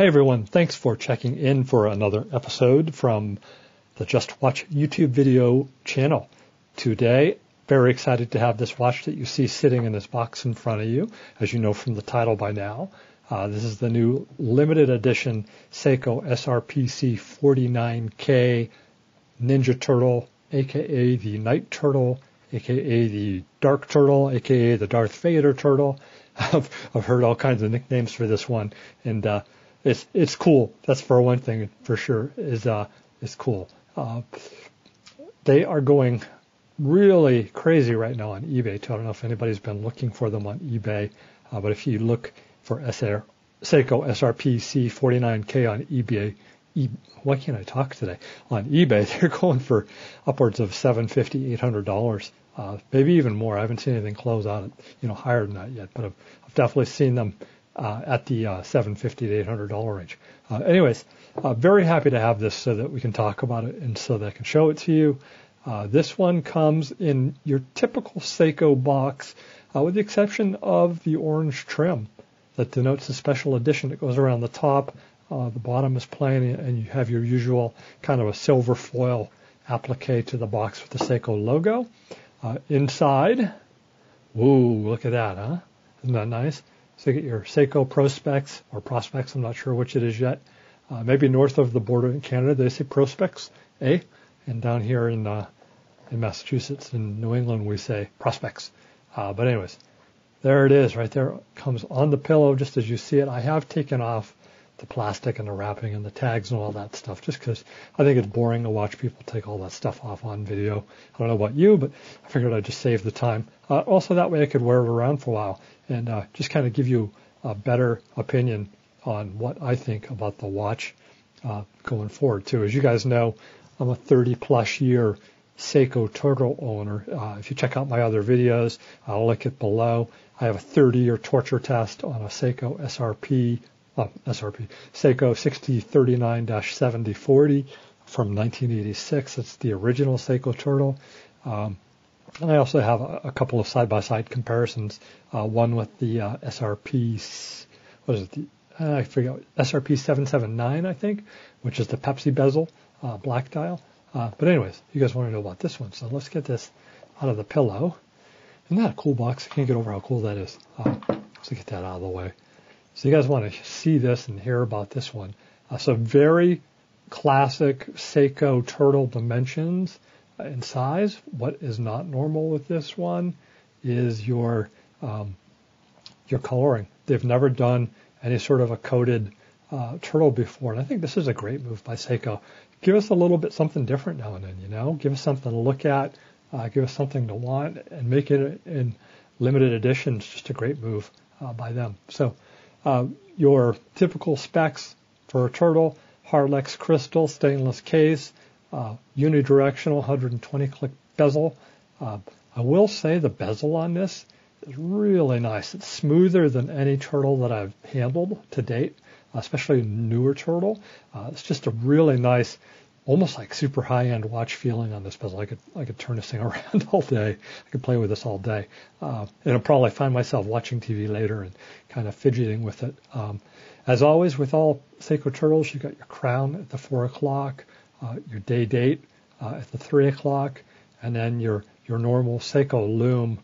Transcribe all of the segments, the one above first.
everyone, thanks for checking in for another episode from the Just Watch YouTube video channel. Today, very excited to have this watch that you see sitting in this box in front of you, as you know from the title by now. This is the new limited edition Seiko SPRC49K Ninja Turtle, aka the Night Turtle, aka the Dark Turtle, aka the Darth Vader Turtle. I've heard all kinds of nicknames for this one, and it's cool. That's for one thing for sure. It's cool. They are going really crazy right now on eBay too. I don't know if anybody's been looking for them on eBay, but if you look for Seiko SRPC49K on eBay, why can't I talk today? On eBay, they're going for upwards of $750, $800, maybe even more. I haven't seen anything close out at higher than that yet, but I've definitely seen them at the $750 to $800 range. Anyways, very happy to have this so that we can talk about it and so that I can show it to you. This one comes in your typical Seiko box, with the exception of the orange trim that denotes the special edition that goes around the top. The bottom is plain, and you have your usual kind of a silver foil applique to the box with the Seiko logo. Inside, woo, look at that, huh? Isn't that nice? So you get your Seiko Prospects, or Prospects, I'm not sure which it is yet. Maybe north of the border in Canada, they say Prospects, eh? And down here in Massachusetts, in New England, we say Prospects. But anyways, there it is, right there. It comes on the pillow just as you see it. I have taken off the plastic and the wrapping and the tags and all that stuff, just because I think it's boring to watch people take all that stuff off on video. I don't know about you, but I figured I'd just save the time. Also, that way I could wear it around for a while and just kind of give you a better opinion on what I think about the watch going forward, too. As you guys know, I'm a 30-plus year Seiko Turtle owner. If you check out my other videos, I'll link it below. I have a 30-year torture test on a Seiko Seiko 6039-7040 from 1986. It's the original Seiko Turtle. And I also have a couple of side-by-side comparisons. One with the SRP779, I think, which is the Pepsi bezel black dial. But anyways, you guys want to know about this one, so let's get this out of the pillow. Isn't that a cool box? I can't get over how cool that is. So get that out of the way. So you guys want to see this and hear about this one. So very classic Seiko Turtle dimensions in size. What is not normal with this one is your coloring. They've never done any sort of a coated turtle before, and I think this is a great move by Seiko. Give us a little bit something different now and then, Give us something to look at, give us something to want, and make it in limited editions. Just a great move by them. So your typical specs for a turtle: Harlex crystal, stainless case, unidirectional 120 click bezel. I will say the bezel on this is really nice. It's smoother than any turtle that I've handled to date, especially newer turtle. It's just a really nice, almost like super high-end watch feeling on this bezel. I could turn this thing around all day. I could play with this all day. And I'll probably find myself watching TV later and kind of fidgeting with it. As always, with all Seiko turtles, you got your crown at the 4 o'clock, your day date at the 3 o'clock, and then your normal Seiko loom.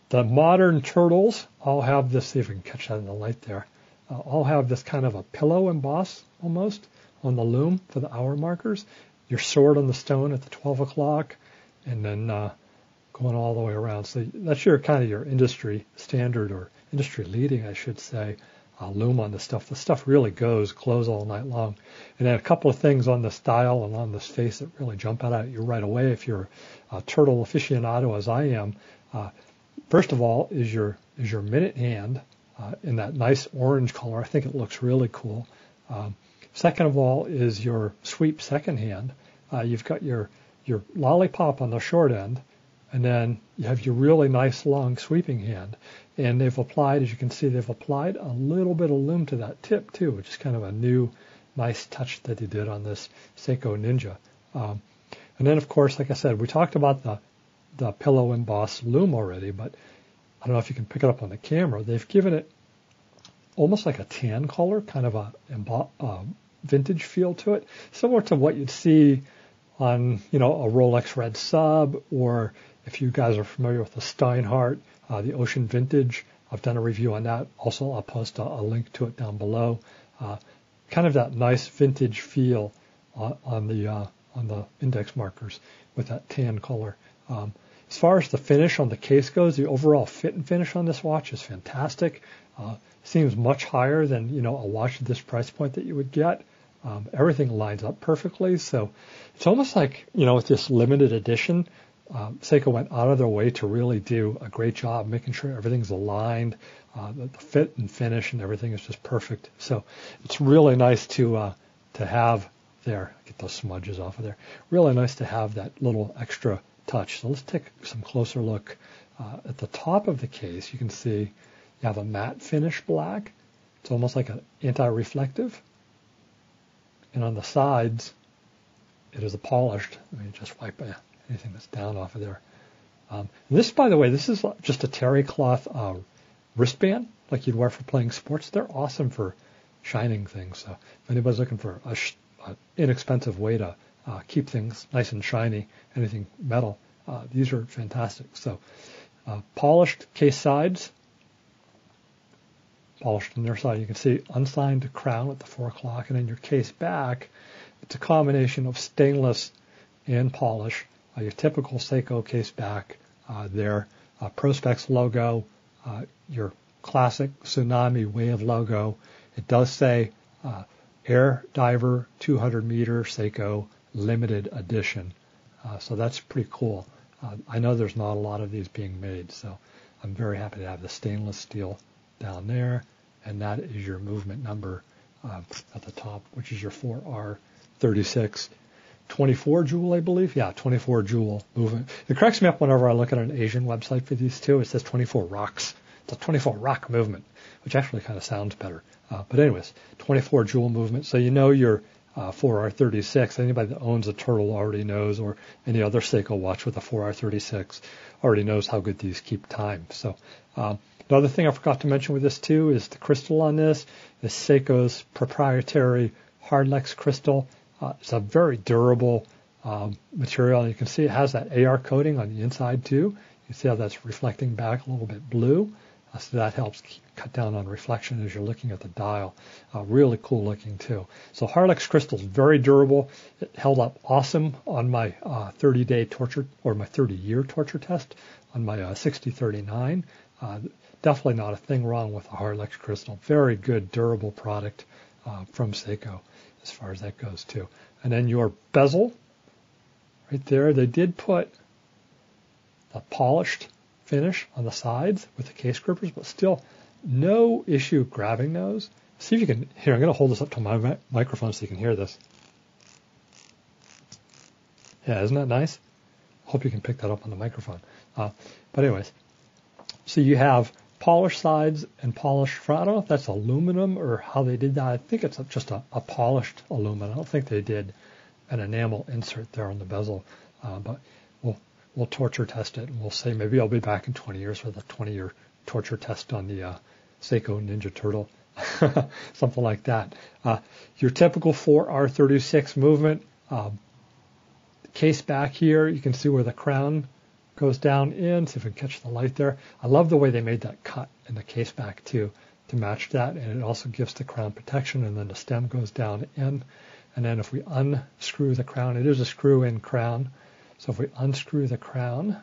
The modern turtles all have this, see if we can catch that in the light there, all have this kind of a pillow emboss almost on the loom for the hour markers. Your sword on the stone at the 12 o'clock, and then going all the way around. So that's your kind of your industry standard, or industry leading, I should say, loom on this stuff. The stuff really glows all night long. And then a couple of things on this dial and on this face that really jump out at you right away if you're a turtle aficionado, as I am. First of all is your minute hand in that nice orange color. I think it looks really cool. Second of all is your sweep second hand. You've got your lollipop on the short end, and then you have your really nice long sweeping hand. And they've applied, as you can see, they've applied a little bit of loom to that tip too, which is kind of a new, nice touch that they did on this Seiko Ninja. And then, of course, like I said, we talked about the pillow embossed loom already, but I don't know if you can pick it up on the camera. They've given it almost like a tan color, kind of a vintage feel to it, similar to what you'd see on, a Rolex Red Sub, or if you guys are familiar with the Steinhardt, the Ocean Vintage. I've done a review on that. Also, I'll post a link to it down below. Kind of that nice vintage feel on the index markers with that tan color. As far as the finish on the case goes, the overall fit and finish on this watch is fantastic. Seems much higher than, a watch at this price point that you would get. Everything lines up perfectly. So it's almost like, with this limited edition, Seiko went out of their way to really do a great job making sure everything's aligned, the fit and finish and everything is just perfect. So it's really nice to have there. Get those smudges off of there. Really nice to have that little extra touch. So let's take some closer look. At the top of the case, you can see you have a matte finish black. It's almost like an anti-reflective. And on the sides, it is a polished. Let me just wipe anything that's down off of there. This, by the way, this is just a terry cloth wristband, like you'd wear for playing sports. They're awesome for shining things. So if anybody's looking for an inexpensive way to keep things nice and shiny, anything metal, these are fantastic. So polished case sides, polished on their side. You can see unsigned crown at the 4 o'clock, and then your case back, it's a combination of stainless and polish. Your typical Seiko case back there, Prospex logo, your classic Tsunami Wave logo. It does say Air Diver 200 meter Seiko limited edition. So that's pretty cool. I know there's not a lot of these being made, so I'm very happy to have the stainless steel down there, and that is your movement number at the top, which is your 4R36. 24 jewel, I believe. Yeah, 24 jewel movement. It cracks me up whenever I look at an Asian website for these two. It says 24 rocks. It's a 24 rock movement, which actually kind of sounds better. But anyways, 24 jewel movement. So your 4R36. Anybody that owns a Turtle already knows, or any other Seiko watch with a 4R36 already knows how good these keep time. So another thing I forgot to mention with this too is the crystal on this is Seiko's proprietary Hardlex crystal. It's a very durable material. You can see it has that AR coating on the inside too. You can see how that's reflecting back a little bit blue. So that helps cut down on reflection as you're looking at the dial. Really cool looking too. So Hardlex crystal is very durable. It held up awesome on my 30-day torture, or my 30-year torture test on my 6039. Definitely not a thing wrong with the Hardlex crystal. Very good, durable product from Seiko as far as that goes too. And then your bezel right there, they did put a polished finish on the sides with the case grippers, but still no issue grabbing those. See if you can hear. I'm going to hold this up to my microphone so you can hear this. Yeah, isn't that nice? Hope you can pick that up on the microphone. But anyways, so you have polished sides and polished front. I don't know if that's aluminum or how they did that. I think it's just a polished aluminum. I don't think they did an enamel insert there on the bezel, but we'll torture test it, and we'll say maybe I'll be back in 20 years with a 20-year torture test on the Seiko Ninja Turtle, something like that. Your typical 4R36 movement, case back here, you can see where the crown goes down in. See if we can catch the light there. I love the way they made that cut in the case back too to match that, and it also gives the crown protection, and then the stem goes down in. And then if we unscrew the crown, it is a screw-in crown. So if we unscrew the crown,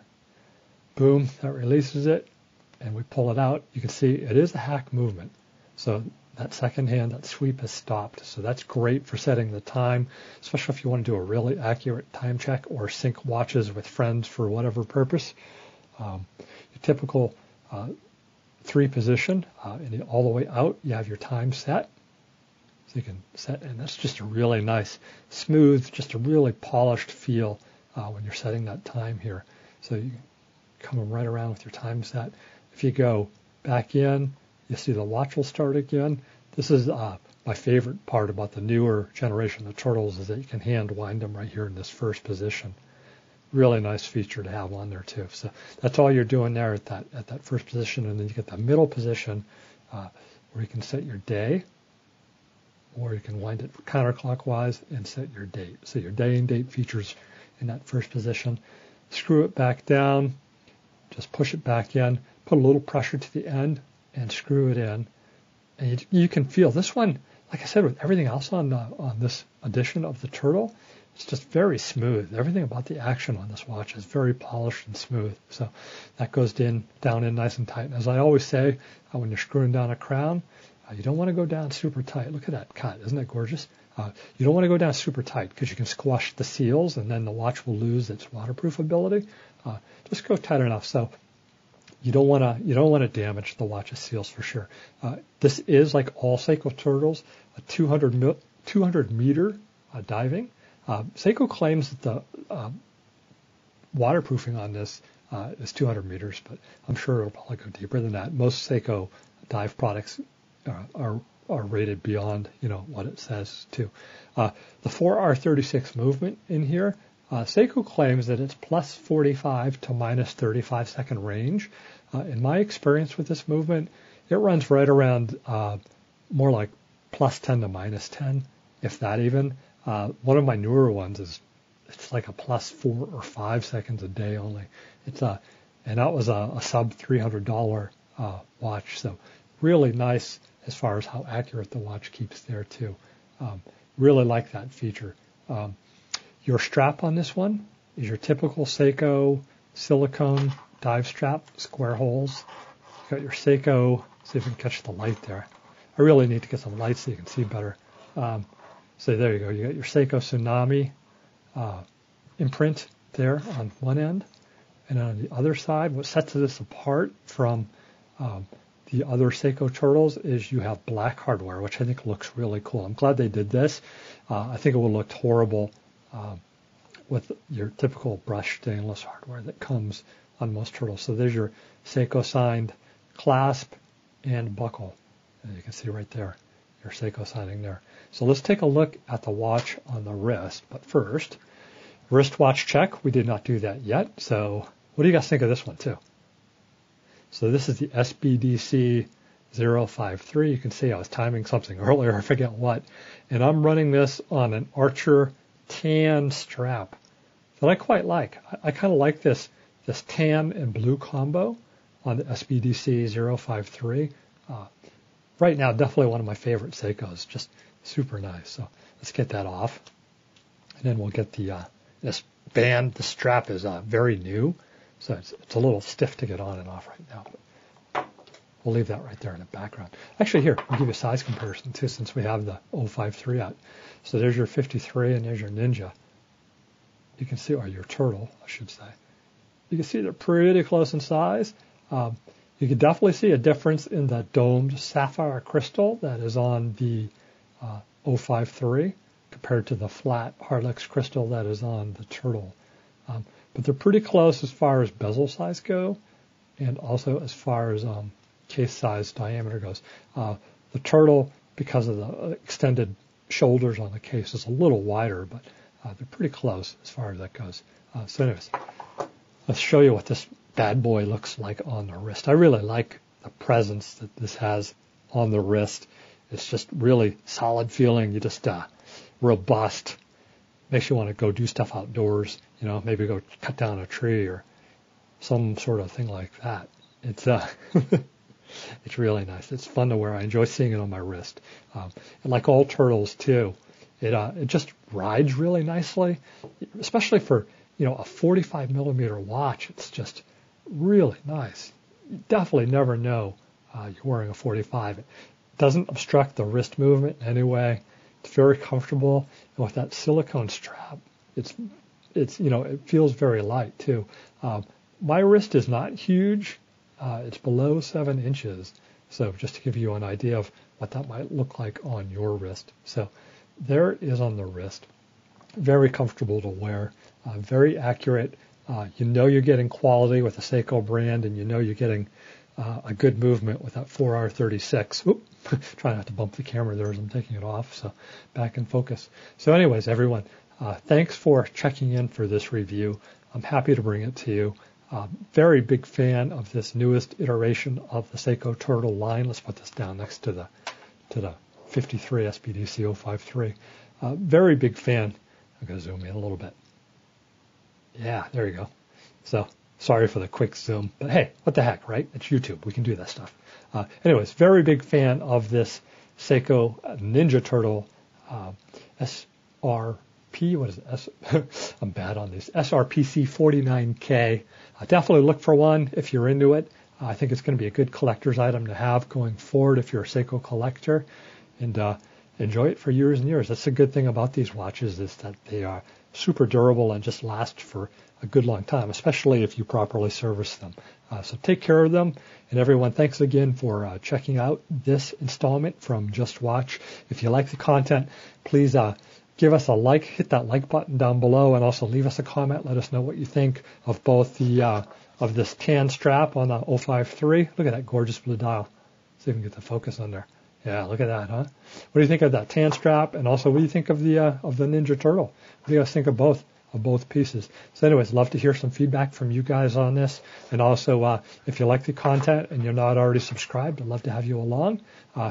boom, that releases it, and we pull it out. You can see it is a hack movement. So that second hand, that sweep has stopped. So that's great for setting the time, especially if you want to do a really accurate time check or sync watches with friends for whatever purpose. Your typical 3 position, and all the way out, you have your time set. So you can set, and that's just a really nice, smooth, just a really polished feel when you're setting that time here. So you come right around with your time set. If you go back in, you see the watch will start again. This is my favorite part about the newer generation of Turtles, is that you can hand wind them right here in this first position. Really nice feature to have on there too. So that's all you're doing there at that first position, and then you get the middle position. where you can set your day, or you can wind it counterclockwise and set your date. So your day and date features in that first position. Screw it back down, just push it back in, put a little pressure to the end, and screw it in. And you can feel this one, like I said, with everything else on this edition of the Turtle, it's just very smooth. Everything about the action on this watch is very polished and smooth. So that goes down in nice and tight. And as I always say, when you're screwing down a crown, you don't want to go down super tight. Look at that cut. Isn't that gorgeous? You don't want to go down super tight because you can squash the seals and then the watch will lose its waterproof ability. Just go tight enough so you don't want to damage the watch's seals for sure. This is, like all Seiko Turtles, a 200 meter diving. Seiko claims that the waterproofing on this is 200 meters, but I'm sure it'll probably go deeper than that. Most Seiko dive products are rated beyond what it says too. The 4R36 movement in here, Seiko claims that it's plus 45 to minus 35 second range. In my experience with this movement, it runs right around more like plus 10 to minus 10, if that even. One of my newer ones it's like a plus 4 or 5 seconds a day only. And that was a sub $300 watch, so really nice as far as how accurate the watch keeps there too. Really like that feature. Your strap on this one is your typical Seiko silicone dive strap, square holes. You got your Seiko, see if we can catch the light there. I really need to get some light so you can see better. So there you go. You got your Seiko Tsunami imprint there on one end. And on the other side, what sets this apart from the other Seiko Turtles is you have black hardware, which I think looks really cool. I'm glad they did this. I think it would look horrible with your typical brushed stainless hardware that comes on most Turtles. So there's your Seiko signed clasp and buckle. And you can see right there, your Seiko signing there. So let's take a look at the watch on the wrist. But first, wristwatch check. We did not do that yet. So what do you guys think of this one too? So this is the SPDC 053. You can see I was timing something earlier, I forget what. And I'm running this on an Archer tan strap that I quite like. I kind of like this tan and blue combo on the SPDC 053. Right now, definitely one of my favorite Seikos. Just super nice. So let's get that off. And then we'll get this band. The strap is very new. So it's a little stiff to get on and off right now. But we'll leave that right there in the background. Actually, here, I'll give you a size comparison too, since we have the 053 out. So there's your 53 and there's your Ninja. You can see, or your Turtle, I should say. You can see they're pretty close in size. You can definitely see a difference in the domed sapphire crystal that is on the 053 compared to the flat Harlex crystal that is on the Turtle. But they're pretty close as far as bezel size go, and also as far as case size diameter goes. The Turtle, because of the extended shoulders on the case, is a little wider, but they're pretty close as far as that goes. So anyways, let's show you what this bad boy looks like on the wrist. I really like the presence that this has on the wrist. It's just really solid feeling. You just robust. Makes you want to go do stuff outdoors, maybe go cut down a tree or some sort of thing like that. It's it's really nice. It's fun to wear. I enjoy seeing it on my wrist. And like all Turtles too, it just rides really nicely, especially for a 45 millimeter watch. It's just really nice. You definitely never know you're wearing a 45. It doesn't obstruct the wrist movement in any way. It's very comfortable, and with that silicone strap, it feels very light too. My wrist is not huge; it's below 7 inches. So just to give you an idea of what that might look like on your wrist. So there is on the wrist. Very comfortable to wear, very accurate. You're getting quality with the Seiko brand, and you're getting a good movement with that 4R36. Oop, try not to bump the camera there as I'm taking it off, so back in focus. So anyways, everyone, thanks for checking in for this review. I'm happy to bring it to you. Very big fan of this newest iteration of the Seiko Turtle line. Let's put this down next to the 53 SPDC 053. Very big fan. I'm going to zoom in a little bit. Yeah, there you go. So sorry for the quick zoom, but hey, what the heck, right? It's YouTube. We can do that stuff. Anyways, very big fan of this Seiko Ninja Turtle SRP. What is it? I'm bad on these. SRPC49K. Definitely look for one if you're into it. I think it's going to be a good collector's item to have going forward if you're a Seiko collector, and enjoy it for years and years. That's the good thing about these watches, is that they are super durable and just last for a good long time, especially if you properly service them. So take care of them. And everyone, thanks again for checking out this installment from Just Watch. If you like the content, please give us a like, hit that like button down below, and also leave us a comment. Let us know what you think of both the of this tan strap on the 053. Look at that gorgeous blue dial. See if we can get the focus on there. Yeah, look at that, huh? What do you think of that tan strap? And also, what do you think of the Ninja Turtle? What do you guys think of both pieces? So anyways, love to hear some feedback from you guys on this. And also, if you like the content and you're not already subscribed, I'd love to have you along.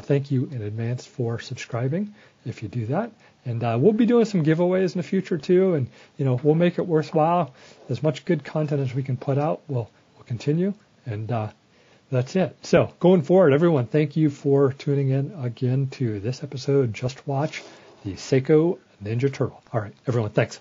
Thank you in advance for subscribing if you do that. And we'll be doing some giveaways in the future too. And, we'll make it worthwhile. As much good content as we can put out, we'll continue. And that's it. So going forward, everyone, thank you for tuning in again to this episode, Just Watch, the Seiko Ninja Turtle. All right, everyone, thanks.